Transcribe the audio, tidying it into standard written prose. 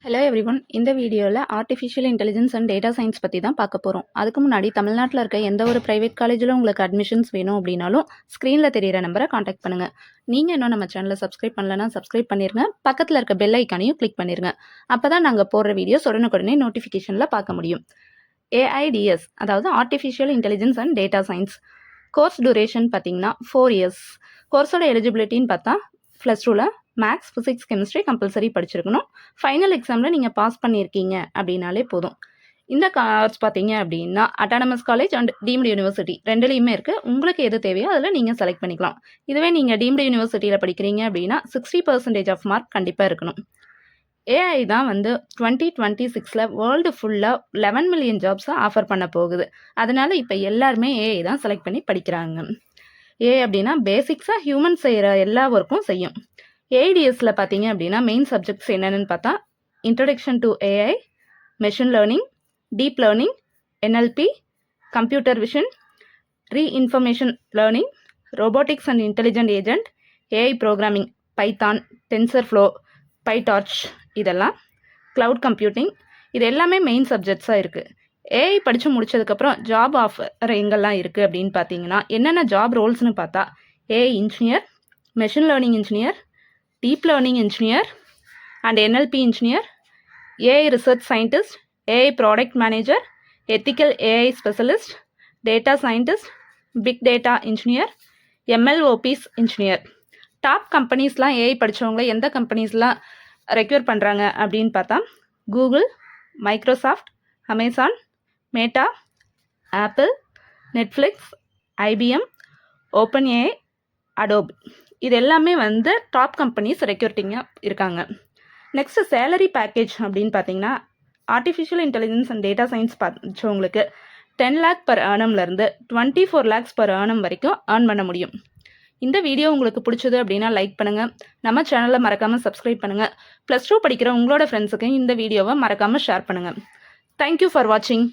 Hello everyone. இந்த வீடியோவில் artificial intelligence and data science பற்றி தான் பார்க்க போகிறோம். அதுக்கு முன்னாடி தமிழ்நாட்டில் இருக்க எந்த ஒரு ப்ரைவேட் காலேஜில் உங்களுக்கு அட்மிஷன்ஸ் வேணும் அப்படின்னாலும் ஸ்க்ரீனில் தெரியிற நம்பரை காண்டாக்ட் பண்ணுங்கள். நீங்கள் இன்னும் நம்ம சேனலை சப்ஸ்கிரைப் பண்ணலன்னா சப்ஸ்கிரைப் பண்ணிடுங்க. பக்கத்தில் இருக்க பெல் ஐக்கானையும் கிளிக் பண்ணிடுங்க. அப்போ தான் நாங்கள் போடுற வீடியோஸ் உடனுக்குடனே நோட்டிஃபிகேஷனில் பார்க்க முடியும். ஏஐடிஎஸ் அதாவது artificial intelligence and data science course duration பார்த்தீங்கன்னா 4 years. கோர்ஸோட எலிஜிபிலிட்டின்னு பார்த்தா +2ல் மேக்ஸ், ஃபிசிக்ஸ், கெமிஸ்ட்ரி கம்பல்சரி படிச்சிருக்கணும். ஃபைனல் எக்ஸாமில் நீங்கள் பாஸ் பண்ணியிருக்கீங்க அப்படின்னாலே போதும். இந்த கோர்ஸ் பார்த்தீங்க அப்படின்னா autonomous college and deemed university ரெண்டுலேயுமே இருக்குது. உங்களுக்கு எது தேவையோ அதில் நீங்கள் செலக்ட் பண்ணிக்கலாம். இதுவே நீங்கள் டீம்டு யூனிவர்சிட்டியில் படிக்கிறீங்க அப்படின்னா 60% ஆஃப் மார்க் கண்டிப்பாக இருக்கணும். ஏஐ தான் 2026 வேர்ல்டு ஃபுல்லாக 11 மில்லியன் ஜாப்ஸை ஆஃபர் பண்ண போகுது. அதனால் இப்போ எல்லாருமே ஏஐ தான் செலக்ட் பண்ணி படிக்கிறாங்க. ஏஐ அப்படின்னா பேசிக்ஸாக ஹியூமன் செய்கிற எல்லா ஒர்க்கும் செய்யும். ஏஐடிஎஸ்ல பார்த்தீங்க அப்படின்னா மெயின் சப்ஜெக்ட்ஸ் என்னென்னு பார்த்தா introduction to AI, machine learning, deep learning, NLP, computer vision, reinforcement learning, robotics and intelligent agent, AI programming, Python, TensorFlow, PyTorch, இதெல்லாம் க்ளவுட் கம்ப்யூட்டிங், இது எல்லாமே மெயின் சப்ஜெக்ட்ஸாக இருக்குது. ஏஐ படித்து முடிச்சதுக்கப்புறம் ஜாப் ஆஃபர் எங்கெல்லாம் இருக்குது அப்படின்னு பார்த்தீங்கன்னா என்னென்ன ஜாப் ரோல்ஸ்னு பார்த்தா AI engineer, machine learning engineer, deep learning engineer and NLP engineer, AI research scientist, AI product manager, ethical AI specialist, data scientist, big data engineer, MLOps engineer. Top கம்பெனிஸ்லாம் AI படித்தவங்கள எந்த கம்பெனிஸ்லாம் ரெக்யூர் பண்ணுறாங்க அப்படின்னு பார்த்தா Google, Microsoft, Amazon, Meta, Apple, Netflix, IBM, open AI, Adobe, இது எல்லாமே top companies ரெக்யூட்டிங்காக இருக்காங்க. நெக்ஸ்ட்டு சேலரி பேக்கேஜ் அப்படின்னு பார்த்தீங்கன்னா artificial intelligence and data science படித்தவங்களுக்கு 10 lakh per annumலேருந்து 24 lakhs per annum வரைக்கும் ஏர்ன் பண்ண முடியும். இந்த வீடியோ உங்களுக்கு பிடிச்சது அப்படின்னா லைக் பண்ணுங்கள். நம்ம சேனலை மறக்காமல் சப்ஸ்கிரைப் பண்ணுங்கள். +2 படிக்கிற உங்களோட ஃப்ரெண்ட்ஸுக்கு இந்த வீடியோவை மறக்காமல் ஷேர் பண்ணுங்கள். தேங்க்யூ ஃபார் வாட்சிங்.